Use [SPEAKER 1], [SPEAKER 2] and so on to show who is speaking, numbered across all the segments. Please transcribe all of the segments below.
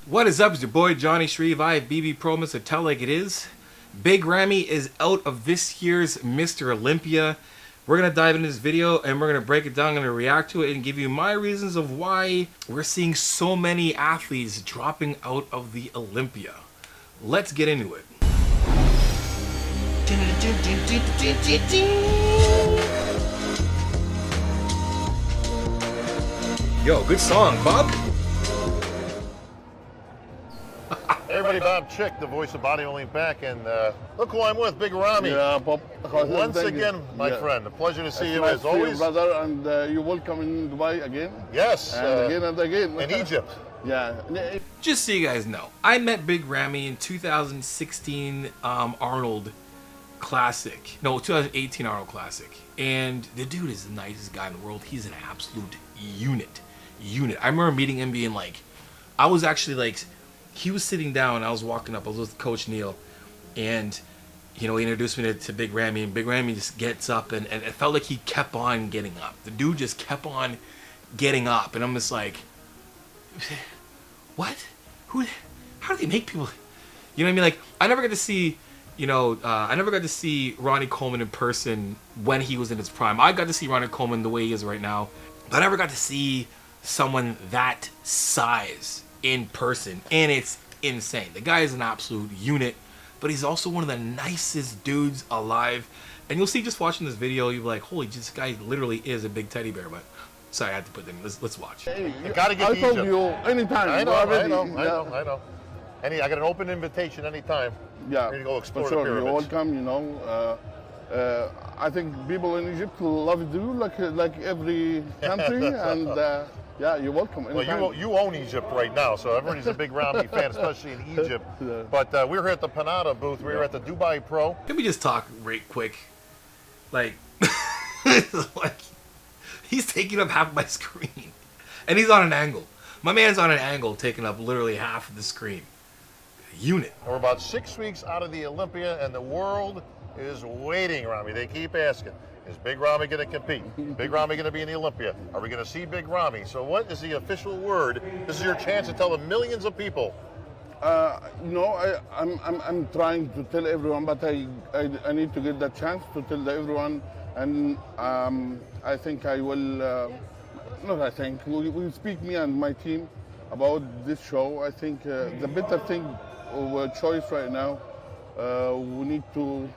[SPEAKER 1] What is up? It's your boy Johnny Shreve. I have BB Promise to tell like it is. Big Ramy is out of this year's Mr. Olympia. We're going to dive into this video and we're going to break it down. I'm going to react to it and give you my reasons of why we're seeing so many athletes dropping out of the Olympia. Let's get into it. Yo, good song, Bob.
[SPEAKER 2] Hey everybody, Bob Chick, the voice of Body Only Back, and look who I'm with, Big Ramy.
[SPEAKER 3] Yeah, Bob.
[SPEAKER 2] Once again, my friend, a pleasure to see you
[SPEAKER 3] nice
[SPEAKER 2] as always.
[SPEAKER 3] brother, and you're welcome in Dubai again.
[SPEAKER 2] Yes.
[SPEAKER 3] And again and again.
[SPEAKER 2] In Egypt.
[SPEAKER 3] Yeah.
[SPEAKER 1] Just so you guys know, I met Big Ramy in 2016 Arnold Classic. No, 2018 Arnold Classic. And the dude is the nicest guy in the world. He's an absolute unit. I remember meeting him being like, I was actually like, he was sitting down, I was walking up, I was with Coach Neil, and he introduced me to Big Ramy, and Big Ramy just gets up, and it felt like he kept on getting up. The dude just kept on getting up, and I'm just like, what? How do they make people, you know what I mean? Like, I never got to see, I never got to see Ronnie Coleman in person when he was in his prime. I got to see Ronnie Coleman the way he is right now, but I never got to see someone that size in person, and it's insane. The guy is an absolute unit, but he's also one of the nicest dudes alive. And you'll see just watching this video, you'll be like, holy, this guy literally is a big teddy bear. But sorry, I had to put them in. Let's watch.
[SPEAKER 3] Hey,
[SPEAKER 2] You gotta get
[SPEAKER 3] I
[SPEAKER 2] to
[SPEAKER 3] told
[SPEAKER 2] Egypt.
[SPEAKER 3] you anytime.
[SPEAKER 2] I know.
[SPEAKER 3] Yeah.
[SPEAKER 2] I got an open invitation anytime.
[SPEAKER 3] Yeah,
[SPEAKER 2] We're gonna go explore
[SPEAKER 3] for sure.
[SPEAKER 2] the
[SPEAKER 3] You're
[SPEAKER 2] pyramids.
[SPEAKER 3] welcome. I think people in Egypt love you like every country, and yeah, you're welcome. Anytime.
[SPEAKER 2] Well, you own Egypt right now, so everybody's a big Ramy fan, especially in Egypt.
[SPEAKER 3] Yeah.
[SPEAKER 2] But we were here at the Panada booth. We were at the Dubai Pro.
[SPEAKER 1] Can we just talk right quick? Like, like, he's taking up half my screen, and he's on an angle. My man's on an angle, taking up literally half of the screen. Unit.
[SPEAKER 2] We're about 6 weeks out of the Olympia, and the world is waiting, Ramy. They keep asking, is Big Ramy going to compete? Big Ramy going to be in the Olympia? Are we going to see Big Ramy? So what is the official word? This is your chance to tell the millions of people.
[SPEAKER 3] I'm trying to tell everyone, but I need to get that chance to tell everyone, and I think I will. Not I think we'll speak, me and my team, about this show. I think the better thing or choice right now, we need to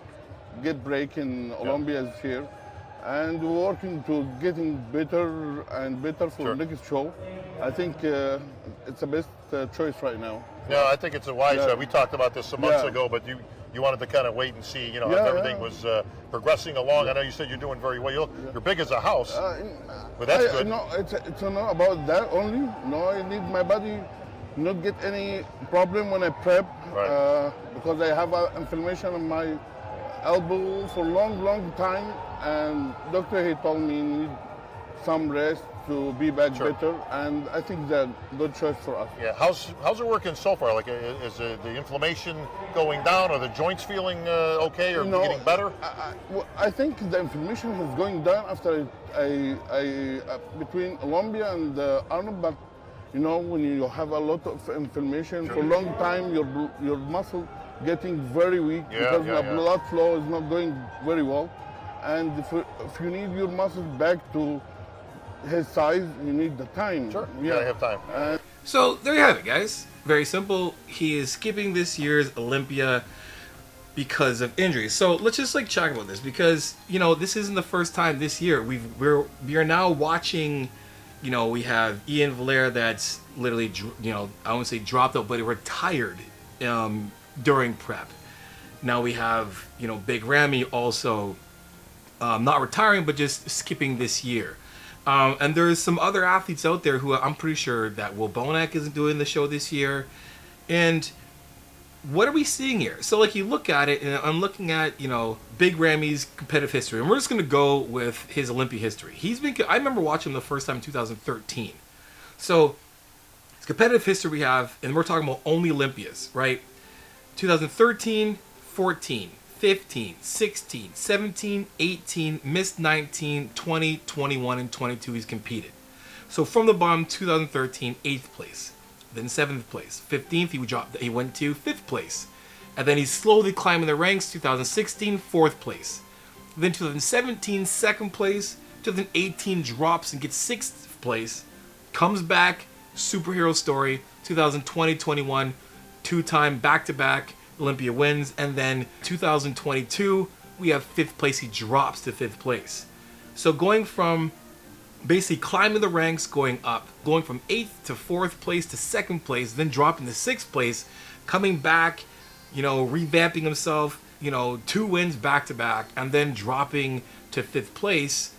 [SPEAKER 3] get break in Olympia this year, and we're working to getting better and better for the next show. I think it's the best choice right now.
[SPEAKER 2] No, I think it's a wise.
[SPEAKER 3] Yeah.
[SPEAKER 2] We talked about this some months ago, but you wanted to kind of wait and see, if everything was progressing along. I know you said you're doing very well. You're big as a house, but that's good.
[SPEAKER 3] No, it's not about that only. No, I need my body not get any problem when I prep, because I have inflammation on my elbow for long time, and doctor he told me need some rest to be back better, and I think that's a good choice for us.
[SPEAKER 2] Yeah, how's it working so far? Like, is the inflammation going down? Are the joints feeling okay or getting better?
[SPEAKER 3] I think the inflammation is going down after I between Olympia and Arnold, but when you have a lot of inflammation for a long time, your muscle getting very weak because the blood flow is not going very well, and if you need your muscles back to his size, you need the time.
[SPEAKER 2] Sure, you gotta have time.
[SPEAKER 1] So there you have it, guys. Very simple. He is skipping this year's Olympia because of injuries. So let's just chat about this, because this isn't the first time this year we are now watching. We have Ian Valera that's literally I won't say dropped out, but retired during prep. Now we have Big Ramy also not retiring, but just skipping this year. And there's some other athletes out there who I'm pretty sure that Will Bonac isn't doing the show this year. And what are we seeing here? So you look at it, and I'm looking at, Big Ramy's competitive history. And we're just going to go with his Olympia history. I remember watching him the first time in 2013. So his competitive history we have, and we're talking about only Olympias, right? 2013, 14. 15, 16, 17, 18, missed 19, 20, 21, and 22 he's competed. So from the bottom, 2013, 8th place. then 7th place. 15th, he went to 5th place. And then he's slowly climbing the ranks. 2016, 4th place. Then 2017, 2nd place. 2018 drops and gets 6th place. Comes back, superhero story. 2020-21, 2-time back-to-back Olympia wins. And then 2022, we have 5th place. He drops to 5th place. So going from basically climbing the ranks, going up, going from 8th to 4th place to 2nd place, then dropping to 6th place, coming back, revamping himself, 2 wins back to back, and then dropping to 5th place.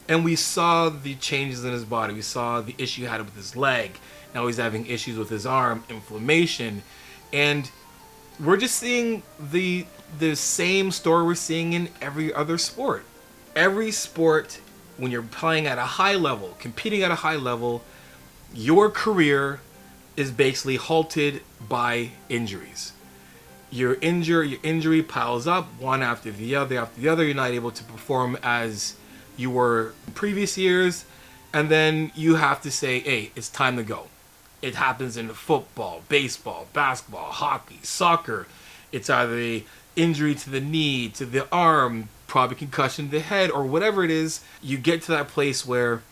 [SPEAKER 1] And we saw the changes in his body. We saw the issue he had with his leg. Now he's having issues with his arm, inflammation. And we're just seeing the same story we're seeing in every other sport. Every sport, when you're playing at a high level, competing at a high level, your career is basically halted by injuries. Your injury piles up one after the other. You're not able to perform as you were previous years, and then you have to say, hey, it's time to go. It happens in football, baseball, basketball, hockey, soccer. It's either the injury to the knee, to the arm, probably concussion to the head, or whatever it is. You get to that place where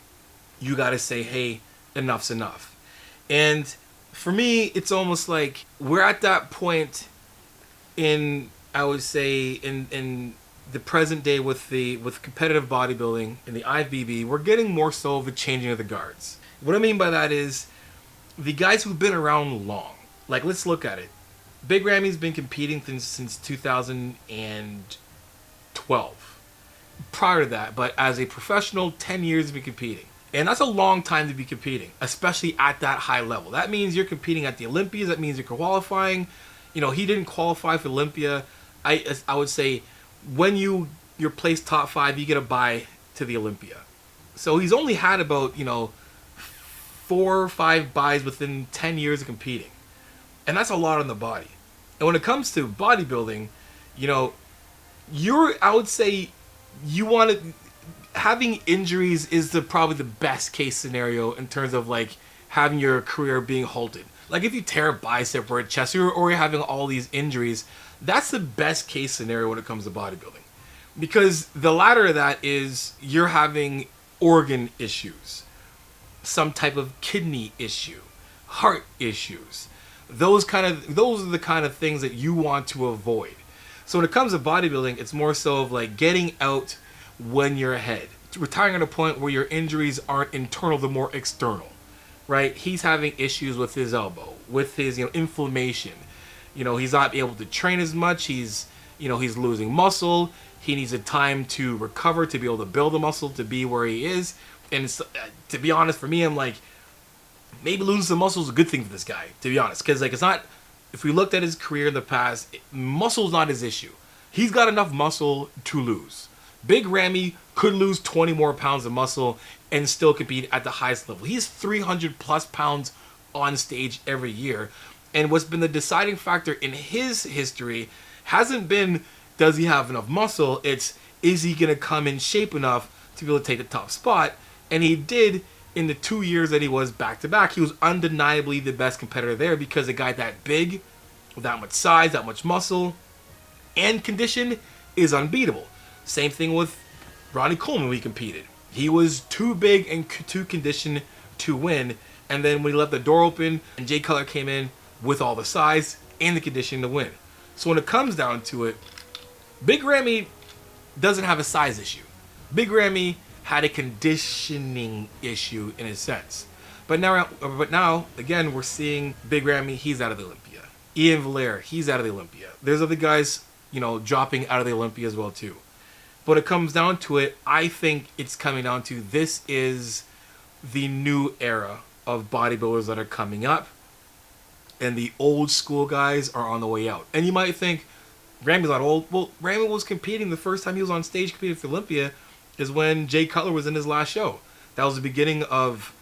[SPEAKER 1] you got to say, hey, enough's enough. And for me, it's almost like we're at that point in, I would say, in the present day with competitive bodybuilding in the IFBB, we're getting more so of a changing of the guards. What I mean by that is the guys who've been around long. Like, let's look at it. Big Ramy's been competing since 2012. Prior to that, but as a professional, 10 years to be competing. And that's a long time to be competing, especially at that high level. That means you're competing at the Olympias. That means you're qualifying. He didn't qualify for Olympia. I would say when you're placed top 5, you get a bye to the Olympia. So he's only had about, 4 or 5 buys within 10 years of competing. And that's a lot on the body. And when it comes to bodybuilding, I would say you want to, having injuries is probably the best case scenario in terms of like having your career being halted. Like if you tear a bicep or a chest or you're having all these injuries, that's the best case scenario when it comes to bodybuilding. Because the latter of that is you're having organ issues, some type of kidney issue, heart issues. Those are the kind of things that you want to avoid. So when it comes to bodybuilding, it's more so of like getting out when you're ahead. Retiring at a point where your injuries aren't internal, they're more external. Right? He's having issues with his elbow, with his inflammation. He's not able to train as much. He's losing muscle. He needs a time to recover to be able to build the muscle to be where he is. And it's, to be honest, for me, I'm like, maybe losing some muscle is a good thing for this guy, to be honest. Because it's not, if we looked at his career in the past, muscle's not his issue. He's got enough muscle to lose. Big Ramy could lose 20 more pounds of muscle and still compete at the highest level. He's 300 plus pounds on stage every year. And what's been the deciding factor in his history hasn't been, does he have enough muscle? It's, is he going to come in shape enough to be able to take the top spot? And he did in the 2 years that he was back-to-back. He was undeniably the best competitor there because a guy that big, with that much size, that much muscle, and condition is unbeatable. Same thing with Ronnie Coleman when he competed. He was too big and too conditioned to win. And then when he left the door open and Jay Cutler came in with all the size and the conditioning to win. So when it comes down to it, Big Ramy doesn't have a size issue. Big Ramy had a conditioning issue in a sense. But now, again, we're seeing Big Ramy, he's out of the Olympia. Ian Valère, he's out of the Olympia. There's other guys, dropping out of the Olympia as well too. But it comes down to it, I think it's coming down to this is the new era of bodybuilders that are coming up. And the old school guys are on the way out. And you might think, Ramy's not old. Well, Ramy was competing the first time he was on stage competing for Olympia is when Jay Cutler was in his last show. That was the beginning of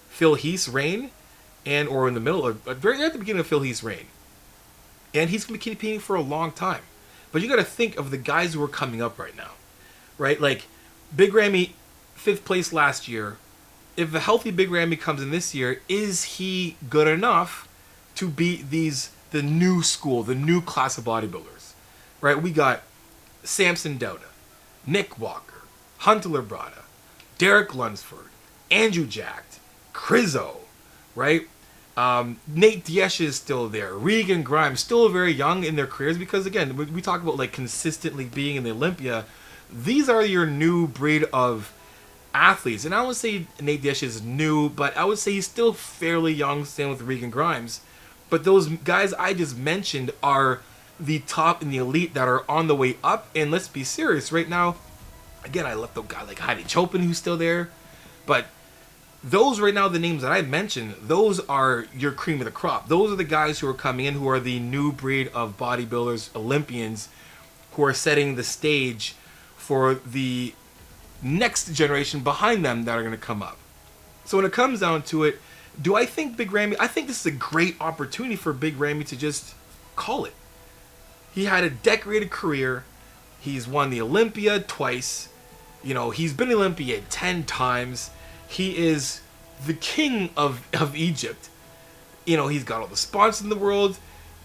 [SPEAKER 1] Phil Heath's reign, or in the middle, or very at the beginning of Phil Heath's reign. And he's going to be competing for a long time. But you got to think of the guys who are coming up right now. Right? Like, Big Ramy, 5th place last year, if a healthy Big Ramy comes in this year, is he good enough to beat the new school, the new class of bodybuilders? Right? We got Samson Dauda, Nick Walker, Hunter Labrada, Derek Lunsford, Andrew Jacked, Crizzo, right? Nate Diaz is still there. Regan Grimes, still very young in their careers, because again, we talk about like consistently being in the Olympia. These are your new breed of athletes. And I would say Nate Diaz is new, but I would say he's still fairly young, same with Regan Grimes. But those guys I just mentioned are the top and the elite that are on the way up. And let's be serious, right now, again, I left a guy like Heidi Chopin who's still there, but those right now, the names that I mentioned, those are your cream of the crop. Those are the guys who are coming in, who are the new breed of bodybuilders, Olympians, who are setting the stage for the next generation behind them that are going to come up. So when it comes down to it, do I think Big Ramy, I think this is a great opportunity for Big Ramy to just call it. He had a decorated career. He's won the Olympia twice. You know, he's been Olympia 10 times. He is the king of Egypt. You know, he's got all the sponsors in the world.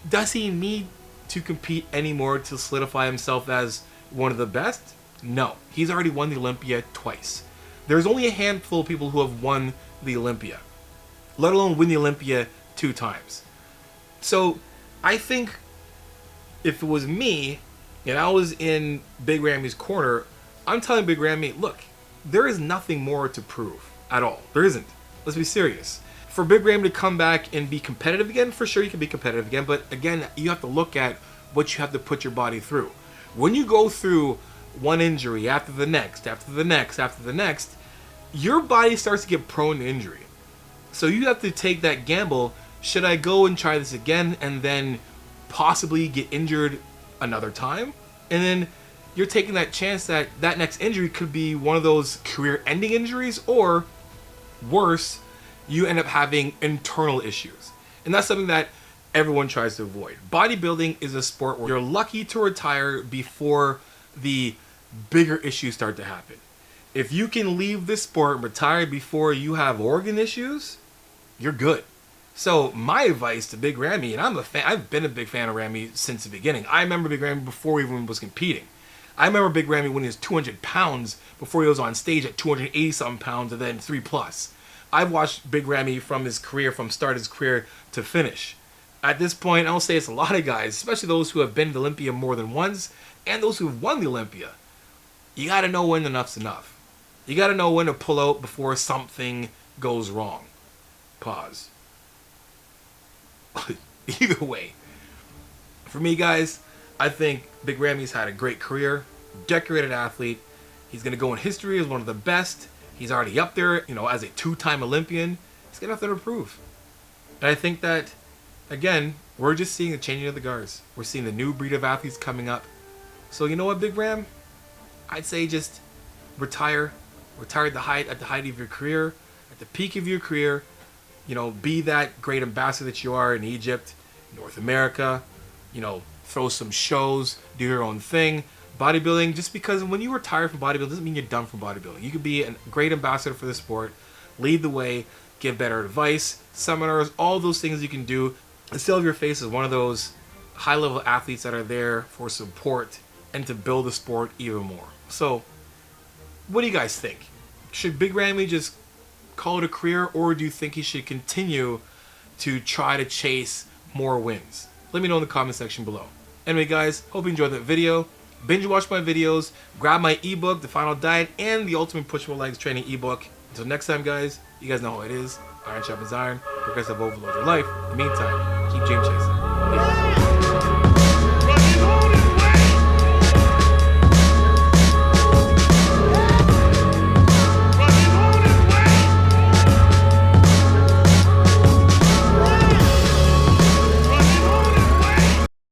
[SPEAKER 1] Does he need to compete anymore to solidify himself as one of the best? No. He's already won the Olympia twice. There's only a handful of people who have won the Olympia, let alone win the Olympia 2 times. So I think if it was me and I was in Big Ramy's corner, I'm telling Big Ramy, look, there is nothing more to prove at all. There isn't. Let's be serious. For Big Ramy to come back and be competitive again, for sure you can be competitive again, but again, you have to look at what you have to put your body through. When you go through one injury after the next, after the next, after the next, your body starts to get prone to injury. So you have to take that gamble. Should I go and try this again and then possibly get injured another time? And then you're taking that chance that that next injury could be one of those career-ending injuries, or worse, you end up having internal issues. And that's something that everyone tries to avoid. Bodybuilding is a sport where you're lucky to retire before the bigger issues start to happen. If you can leave this sport and retire before you have organ issues, you're good. So my advice to Big Ramy, and I've been a big fan of Ramy since the beginning. I remember Big Ramy before he even was competing. I remember Big Ramy when he was 200 pounds before he was on stage at 280 something pounds and then 3+. I've watched Big Ramy from his career, from start his career to finish. At this point, I'll say it's a lot of guys, especially those who have been to Olympia more than once and those who have won the Olympia. You got to know when enough's enough. You got to know when to pull out before something goes wrong. Pause. Either way, for me, guys, I think Big Ramy's had a great career, decorated athlete. He's going to go in history as one of the best. He's already up there, you know, as a 2-time Olympian. He's got nothing to prove. And I think that, again, we're just seeing the changing of the guards. We're seeing the new breed of athletes coming up. So you know what, Big Ram? I'd say just retire. Retire at the height of your career, at the peak of your career. You know, be that great ambassador that you are in Egypt, North America. You know, throw some shows, do your own thing. Bodybuilding, just because when you retire from bodybuilding doesn't mean you're done from bodybuilding. You could be a great ambassador for the sport, lead the way, give better advice, seminars, all those things you can do, and still have your face as one of those high-level athletes that are there for support and to build the sport even more. So, what do you guys think? Should Big Ramy just call it a career, or do you think he should continue to try to chase more wins? Let me know in the comment section below. Anyway, guys, hope you enjoyed that video. Binge watch my videos, grab my ebook, The Final Diet, and the Ultimate Push-Pull Legs Training ebook. Until next time, guys, you guys know how it is. Iron sharpens iron, progressive overload your life. In the meantime, keep dream chasing.